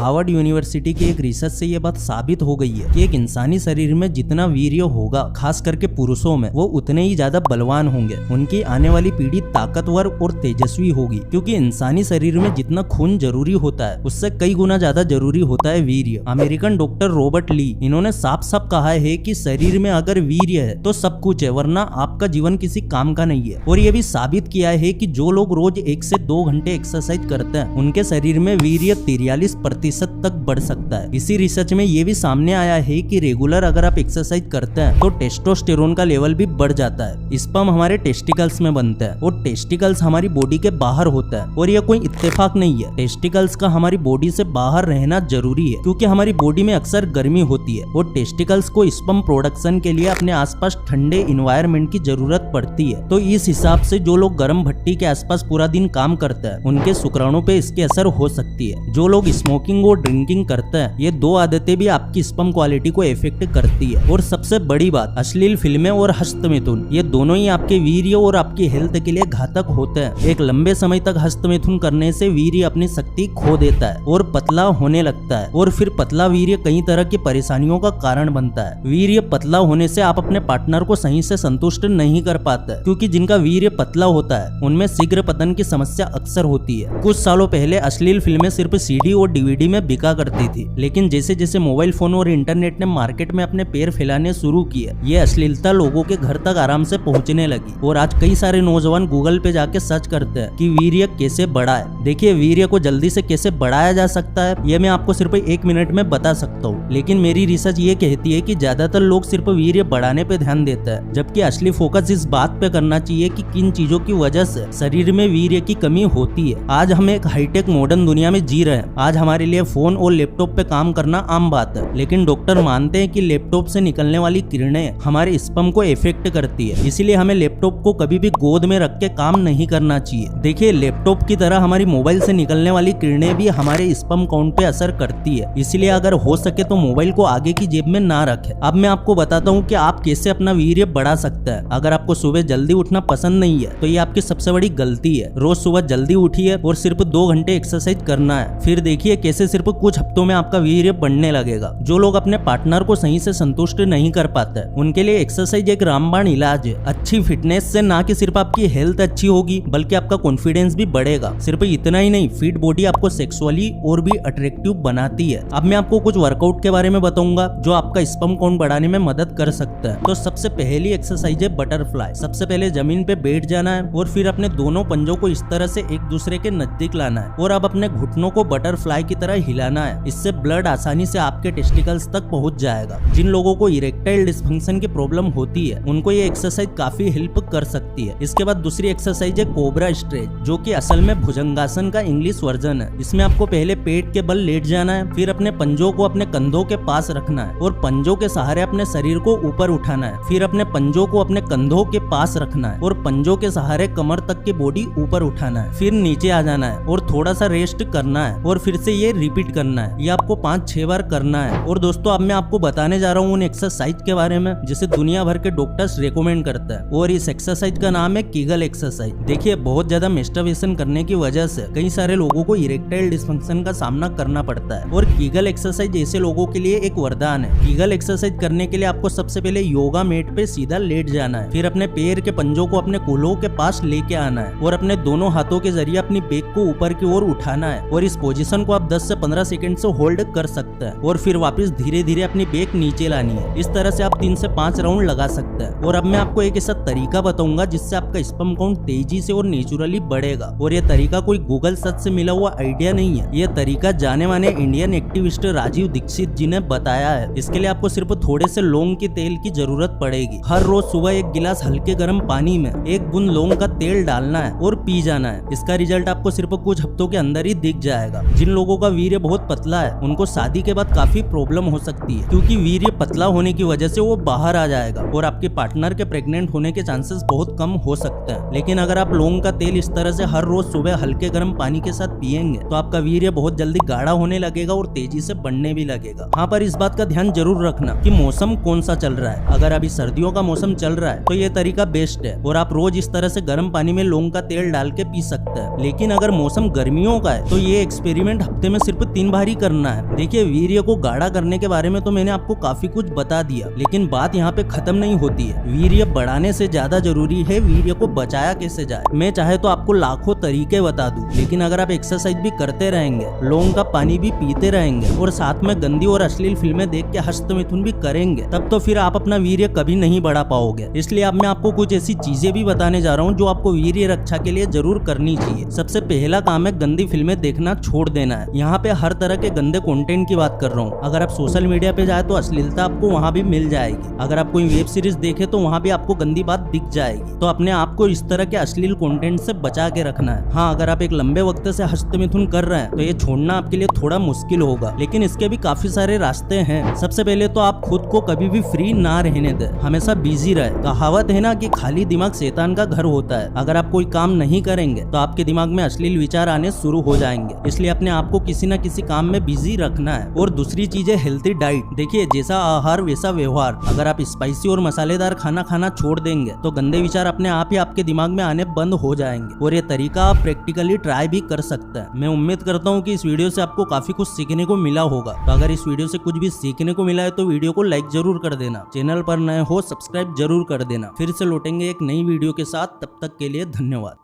Harvard university की एक research से ये बात साबित हो गई है कि एक इंसानी शरीर में जितना वीर्य होगा, खास करके पुरुषों में, वो उतने ही ज्यादा बलवान होंगे। उनकी आने वाली पीढ़ी ताकतवर और तेजस्वी होगी, क्योंकि इंसानी शरीर में जितना खून जरूरी होता है उससे कई गुना ज्यादा जरूरी होता है वीर्य। अमेरिकन डॉक्टर रॉबर्ट ली, इन्होंने साफ साफ कहा है कि शरीर में अगर वीर्य है तो सब कुछ है, वरना आपका जीवन किसी काम का नहीं है। और ये भी साबित किया है कि जो लोग रोज 1 से 2 घंटे एक्सरसाइज करते हैं उनके शरीर में वीर्य 43% तक बढ़ सकता है। इसी रिसर्च में ये भी सामने आया है कि रेगुलर अगर आप एक्सरसाइज करते हैं तो टेस्टोस्टेरोन का लेवल भी बढ़ जाता है। स्पर्म हमारे टेस्टिकल्स में बनता है और टेस्टिकल्स हमारी बॉडी के बाहर होता है। और यह कोई इत्तेफाक नहीं है, टेस्टिकल्स का हमारी बॉडी से बाहर रहना जरूरी है, क्योंकि हमारी बॉडी में अक्सर गर्मी होती है और टेस्टिकल्स को स्पर्म प्रोडक्शन के लिए अपने आसपास ठंडे इन्वायरमेंट की जरूरत पड़ती है। तो इस हिसाब से जो लोग गर्म भट्टी के आसपास पूरा दिन काम करते हैं उनके शुक्राणु पे इसकी असर हो सकती है। जो लोग स्मोकिंग और ड्रिंकिंग करते हैं, ये 2 आदतें भी आपकी स्पर्म क्वालिटी को इफेक्ट करती है। और सबसे बड़ी बात, अश्लील फिल्में और हस्तमैथुन, ये दोनों ही आपके वीर्य और आपकी हेल्थ के लिए घातक होते हैं। एक लंबे समय तक हस्तमैथुन करने से वीर्य अपनी शक्ति खो देता है और पतला होने लगता है, और फिर पतला वीर्य कई तरह की परेशानियों का कारण बनता है। वीर्य पतला होने से आप अपने पार्टनर को सही से संतुष्ट नहीं कर पाते, क्योंकि जिनका वीर्य पतला होता है उनमें शीघ्र पतन की समस्या अक्सर होती है। कुछ सालों पहले अश्लील फिल्में सिर्फ सीडी और डीवीडी में बिका करती थी, लेकिन जैसे जैसे मोबाइल फोन और इंटरनेट ने मार्केट में अपने पैर फैलाने शुरू किए, ये अश्लीलता लोगों के घर तक आराम से पहुंचने लगी। और आज कई सारे नौजवान गूगल पे जाके सर्च करते हैं कि वीर्य कैसे बढ़ाए। देखिए, वीर्य को जल्दी से कैसे बढ़ाया जा सकता है ये मैं आपको सिर्फ 1 मिनट में बता सकता हूँ, लेकिन मेरी रिसर्च ये कहती है कि ज्यादातर लोग सिर्फ वीर्य बढ़ाने पे ध्यान देते हैं, जबकि असली फोकस इस बात पे करना चाहिए कि किन चीजों की वजह से शरीर में वीर्य की कमी होती है। आज हम एक हाईटेक मॉडर्न दुनिया में जी रहे हैं। आज हमारे लिए फोन और लैपटॉप पे काम करना आम बात है, लेकिन डॉक्टर मानते हैं कि लैपटॉप से निकलने वाली किरणें हमारे स्पर्म को इफेक्ट करती है। इसीलिए हमें लैपटॉप को कभी भी गोद में रख के काम नहीं करना चाहिए। देखिए, लैपटॉप की तरह हमारी मोबाइल से निकलने वाली किरणें भी हमारे स्पर्म काउंट पे असर करती है। इसलिए अगर हो सके तो मोबाइल को आगे की जेब में ना रखें। अब मैं आपको बताता हूँ कि आप कैसे अपना वीर्य बढ़ा सकते हैं। अगर आपको सुबह जल्दी उठना पसंद नहीं है तो ये आपकी सबसे बड़ी गलती है। रोज सुबह जल्दी उठिए और सिर्फ 2 घंटे एक्सरसाइज करना है। फिर देखिए कैसे सिर्फ कुछ हफ्तों में आपका वीर्य बढ़ने लगेगा। जो लोग अपने पार्टनर को सही से संतुष्ट नहीं कर पाते, उनके लिए एक्सरसाइज एक रामबाण इलाज है। अच्छी फिटनेस से ना कि सिर्फ आपकी हेल्थ अच्छी होगी, बल्कि आपका कॉन्फिडेंस भी बढ़ेगा। सिर्फ इतना ही नहीं, फिट बॉडी आपको सेक्सुअली और भी अट्रैक्टिव बनाती है। अब मैं आपको कुछ वर्कआउट के बारे में बताऊंगा जो आपका स्पर्म काउंट बढ़ाने में मदद कर सकता है। तो सबसे पहली एक्सरसाइज है बटरफ्लाई। सबसे पहले जमीन पे बैठ जाना है और फिर अपने दोनों पंजों को इस तरह से एक दूसरे के नजदीक लाना है और अब अपने घुटनों को बटरफ्लाई की तरह हिलाना है। इससे ब्लड आसानी से आपके टेस्टिकल्स तक पहुंच जाएगा। जिन लोगों को इरेक्टाइल डिस्फंक्शन की प्रॉब्लम होती है उनको ये एक्सरसाइज काफी हेल्प कर सकती है। इसके बाद दूसरी एक्सरसाइज है कोबरा स्ट्रेच, जो कि असल में भुजंगासन का इंग्लिश वर्जन है। इसमें आपको पहले पेट के बल लेट जाना है, फिर अपने पंजों को अपने कंधों के पास रखना है और पंजों के सहारे अपने शरीर को ऊपर उठाना है। फिर अपने पंजों को अपने कंधों के पास रखना है और पंजों के सहारे कमर तक की बॉडी ऊपर उठाना है। फिर नीचे आ जाना है और थोड़ा सा रेस्ट करना है और फिर से ये रिपीट करना है। ये आपको 5-6 बार करना है। और दोस्तों, अब मैं आपको बताने जा रहा हूँ उन एक्सरसाइज के बारे में जिसे दुनिया भर के डॉक्टर्स रेकमेंड करते हैं, और इस एक्सरसाइज का नाम है कीगल एक्सरसाइज। देखिए, बहुत ज्यादा मेस्टरबेशन करने की वजह से कई सारे लोगों को इरेक्टाइल डिस्फंक्शन का सामना करना पड़ता है, और कीगल एक्सरसाइज ऐसे लोगों के लिए एक वरदान है। कीगल एक्सरसाइज करने के लिए आपको सबसे पहले योगा मैट पे सीधा लेट जाना है, फिर अपने पैर के पंजों को अपने कूल्हों के पास लेके आना है और अपने दोनों हाथों के जरिए अपनी बैक को ऊपर की ओर उठाना है। और इस पोजीशन को आप 10 से 15 सेकंड से होल्ड कर सकते हैं और फिर वापस धीरे धीरे अपनी बैक नीचे लानी है। इस तरह से आप 3 से 5 राउंड लगा सकते हैं। और अब मैं आपको एक ऐसा तरीका बताऊंगा जिससे आपका स्पर्म काउंट तेजी से और नेचुरली बढ़ेगा। और ये तरीका कोई गूगल सर्च से मिला हुआ आइडिया नहीं है, ये तरीका जाने माने इंडियन एक्टिविस्ट राजीव दीक्षित जी ने बताया है। इसके लिए आपको सिर्फ थोड़े से लौंग के तेल की जरूरत पड़ेगी। हर रोज सुबह 1 गिलास हल्के गर्म पानी में 1 बूंद लौंग का तेल डालना है और पी जाना है। इसका रिजल्ट आपको सिर्फ कुछ हफ्तों के अंदर ही दिख जाएगा। जिन लोगों का वीर्य बहुत पतला है उनको शादी के बाद काफी प्रॉब्लम हो सकती है, क्योंकि वीर्य पतला होने की वजह से वो बाहर आ जाएगा और आपके पार्टनर के प्रेग्नेंट होने के चांसेस बहुत कम हो सकते हैं। लेकिन अगर आप लौंग का तेल इस तरह से हर रोज सुबह हल्के गर्म पानी के साथ पिएंगे तो आपका वीर्य बहुत जल्दी गाढ़ा होने लगेगा और तेजी से बढ़ने भी लगेगा। हाँ, पर इस बात का ध्यान जरूर रखना कि मौसम कौन सा चल रहा है। अगर अभी सर्दियों का मौसम चल रहा है तो ये तरीका बेस्ट है और आप रोज इस तरह से गर्म पानी में लौंग का तेल डाल के पी सकते हैं। लेकिन अगर मौसम गर्मियों का है तो ये एक्सपेरिमेंट हफ्ते में सिर्फ सिर्फ 3 बार ही करना है। देखिए, वीर्य को गाढ़ा करने के बारे में तो मैंने आपको काफी कुछ बता दिया, लेकिन बात यहाँ पे खत्म नहीं होती है। वीर्य बढ़ाने से ज्यादा जरूरी है वीर्य को बचाया कैसे जाए। मैं चाहे तो आपको लाखों तरीके बता दूं, लेकिन अगर आप एक्सरसाइज भी करते रहेंगे, लौंग का पानी भी पीते रहेंगे और साथ में गंदी और अश्लील फिल्में देख के हस्त मिथुन भी करेंगे, तब तो फिर आप अपना वीर्य कभी नहीं बढ़ा पाओगे। इसलिए अब मैं आपको कुछ ऐसी चीजें भी बताने जा रहा हूँ जो आपको वीर्य रक्षा के लिए जरूर करनी चाहिए। सबसे पहला काम है गंदी फिल्में देखना छोड़ देना है। यहाँ पे हर तरह के गंदे कंटेंट की बात कर रहा हूँ। अगर आप सोशल मीडिया पे जाए तो अश्लीलता आपको वहाँ भी मिल जाएगी। अगर आप कोई वेब सीरीज देखे तो वहाँ भी आपको गंदी बात दिख जाएगी। तो अपने आप को इस तरह के अश्लील कंटेंट से बचा के रखना है। हाँ, अगर आप एक लंबे वक्त से हस्त मिथुन कर रहे हैं तो ये छोड़ना आपके लिए थोड़ा मुश्किल होगा, लेकिन इसके भी काफी सारे रास्ते हैं। सबसे पहले तो आप खुद को कभी भी फ्री ना रहने दें, हमेशा बिजी रहे। कहावत है ना कि खाली दिमाग शैतान का घर होता है। अगर आप कोई काम नहीं करेंगे तो आपके दिमाग में अश्लील विचार आने शुरू हो जाएंगे। इसलिए अपने आप को किसी न किसी काम में बिजी रखना है। और दूसरी चीज है हेल्थी डाइट। देखिए, जैसा आहार वैसा व्यवहार। अगर आप स्पाइसी और मसालेदार खाना खाना छोड़ देंगे तो गंदे विचार अपने आप ही आपके दिमाग में आने बंद हो जाएंगे। और ये तरीका आप प्रैक्टिकली ट्राई भी कर सकते हैं। मैं उम्मीद करता हूँ कि इस वीडियो से आपको काफी कुछ सीखने को मिला होगा। तो अगर इस वीडियो से कुछ भी सीखने को मिला है तो वीडियो को लाइक जरूर कर देना। चैनल पर नए हो सब्सक्राइब जरूर कर देना। फिर से लौटेंगे एक नई वीडियो के साथ, तब तक के लिए धन्यवाद।